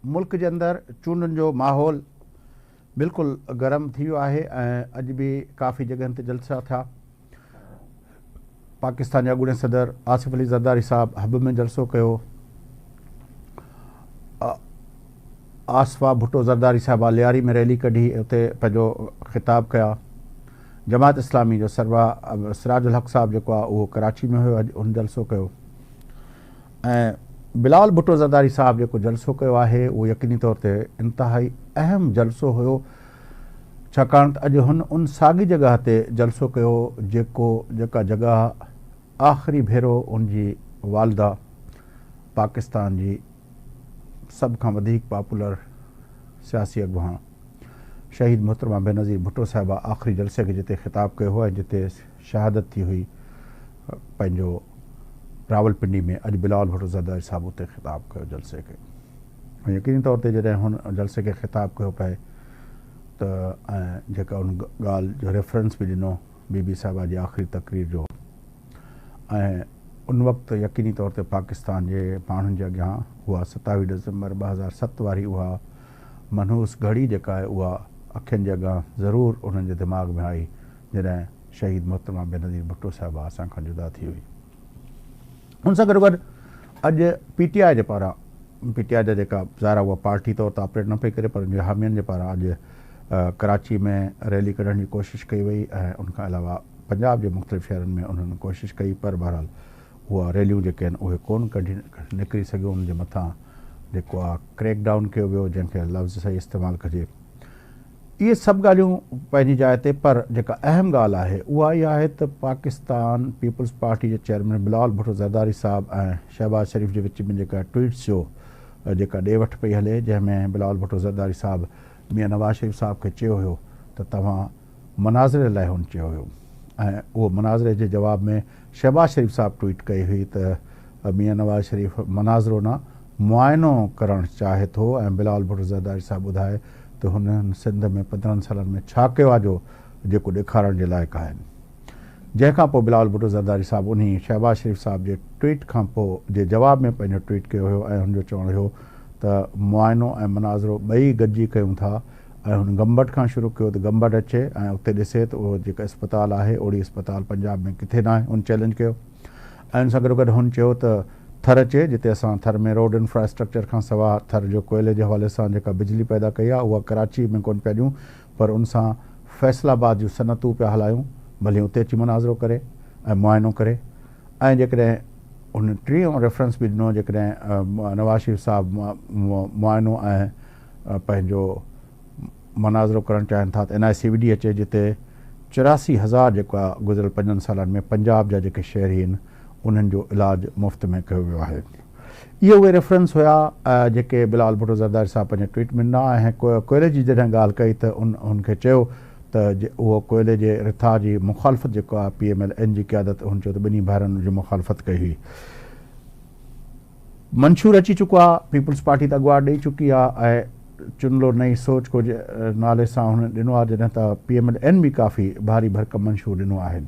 मुल्क के अंदर चूंडुनि जो माहौल बिल्कुलु गरम थी वियो आहे ऐं अॼु बि काफ़ी जगहनि ते जलसा थिया। पाकिस्तान जा अॻूणे सदर आसिफ अली ज़रदारी साहब हब में जलसो कयो। आसफा भुट्टो ज़रदारी साहिबा लियारी में रैली कढी उते पंहिंजो ख़िताब कया। जमात इस्लामी जो सरवा सिराजुल हक़ साहब जेको आहे उहो कराची में हुयो, अॼु उन जलसो कयो। ऐं बिलावल भुट्टो ज़रदारी साहब जेको जलसो कयो आहे उहो यकीनी तौर ते इंतिहाई अहम जलसो हुयो, छाकाणि त अॼु हुन उन साॻी जॻह ते जलसो कयो जेका जॻह आख़िरी भेरो उनजी वालदा पाकिस्तान जी सभ खां वधीक पॉपुलर सियासी अॻुवान शहीद मोहतरमा बेनज़ीर भुट्टो साहिबा आख़िरी जलसे खे जिते ख़िताब कयो हो ऐं जिते शहादत थी हुई पंहिंजो रावलपिंडी में, अॼु बिलावल भुट्टो ज़रदारी साहब उते ख़िताब कयो जलसे खे। ऐं यकीनी तौर ते जॾहिं हुन जलसे खे ख़िताब कयो पए त ऐं जेका उन ॻाल्हि जो रेफरेंस बि ॾिनो बीबी साहिबा जी आख़िरी तक़रीर जो, ऐं उन वक़्तु यकीनी तौर ते पाकिस्तान जे माण्हुनि जे अॻियां उहा 27 डिसंबर 2007 वारी उहा मनहूस घड़ी जेका आहे उहा अखियुनि जे अॻियां ज़रूरु उन्हनि जे दिमाग़ में आई जॾहिं शहीद मोहतरमा बेनज़ीर भुट्टो साहिबा असां खां जुदा थी हुई। उन सां गॾोगॾु अॼु पीटीआई जे पारां, पीटीआई जा जेका ज़ाहिर उहा पार्टी तौर ते ऑपरेट न पई करे पर उनजे हामियुनि जे पारां अॼु कराची में रैली कढण जी कोशिशि कई वई ऐं उनखां अलावा पंजाब जे मुख़्तलिफ़ शहरनि में उन्हनि कोशिशि कई, पर बहरहाल उहा रैलियूं जेके आहिनि उहे कोन कढी निकिरी सघियूं। उनजे मथां जेको आहे क्रैक डाउन कयो वियो, जंहिंखे लफ़्ज़ सही इस्तेमालु कजे। इहे सभु ॻाल्हियूं पंहिंजी जाइ ते, पर जेका अहम ॻाल्हि आहे उहा इहा आहे त पाकिस्तान पीपल्स पार्टी जे चेयरमैन बिलावल भुट्टो ज़रदारी साहब ऐं शहबाज शरीफ़ जे विच में जेका ट्वीट्स जो जेका ॾे वठि पई हले, जंहिंमें बिलावल भुट्टो ज़रदारी साहब मियां नवाज़ शरीफ़ साहब खे चयो हुयो त तव्हां मनाज़िरे लाइ हुन चयो हुयो, ऐं उहो मनाज़िरे जे जवाब में शहबाज शरीफ़ साहब ट्वीट कई हुई त मियां नवाज़ शरीफ़ मनाज़िरो न मुआइनो करणु चाहे थो, ऐं बिलावल भुट्टो ज़रदारी साहब ॿुधाए त हुननि सिंध में 15 सालनि में छा कयो आहे जो जेको ॾेखारण जे लाइक़ु आहिनि। जंहिंखां पोइ बिलावल भुट्टो ज़रदारी साहब उन शहबाज शरीफ़ साहब जे ट्वीट खां पोइ जे जवाब में पंहिंजो ट्वीट कयो हुयो ऐं हुनजो चवणु हुयो त मुआइनो ऐं मनाज़िरो ॿई गॾिजी कयूं था, ऐं हुन गंबट खां शुरू कयो त गंबट अचे ऐं उते ॾिसे त उहो जेका अस्पताल आहे ओड़ी अस्पताल पंजाब में किथे न आहे, हुन चैलेंज कयो। ऐं हुन सां गॾोगॾु हुन चयो त थर अचे, जिते असां थर में रोड इंफ्रास्ट्रक्चर खां सवाइ थर जो कोयले जे हवाले सां जेका बिजली पैदा कई आहे उहा कराची में कोन पिया ॾियूं, पर उन सां फैसलाबाद जूं सनतूं पिया हलायूं, भले उते अची मनाज़िरो करे ऐं मुआइनो करे। ऐं जेकॾहिं उन टीं रेफरेंस बि ॾिनो, जेकॾहिं नवाज़ शरीफ़ साहब मुआइनो ऐं पंहिंजो मनाज़िरो करणु चाहिनि था त NICVD अचे, जिते 84,000 जेको आहे गुज़िरियल 5 सालनि में पंजाब जा जेके शहरी आहिनि उन्हनि जो इलाजु मुफ़्त में कयो वियो आहे। इहे उहे रेफरेंस हुया जेके बिलावल भुट्टो ज़रदारी साहब पंहिंजे ट्वीट में ॾिना। ऐं कोयले जी जॾहिं ॻाल्हि कई त उनखे चयो त उहो कोयले जे रिथा जी मुखालफ़त जेको आहे PMLN जी क़यादत, हुन चयो त ॿिन्ही भाइरनि जी मुखालफ़त कई हुई। मंशूर अची चुको आहे, पीपल्स पार्टी त अॻुवाट ॾेई चुकी आहे ऐं चुनलो नई सोच को नाले सां हुन ॾिनो आहे, जॾहिं त PMLN बि काफ़ी भारी भरकम मंशूर ॾिनो आहिनि।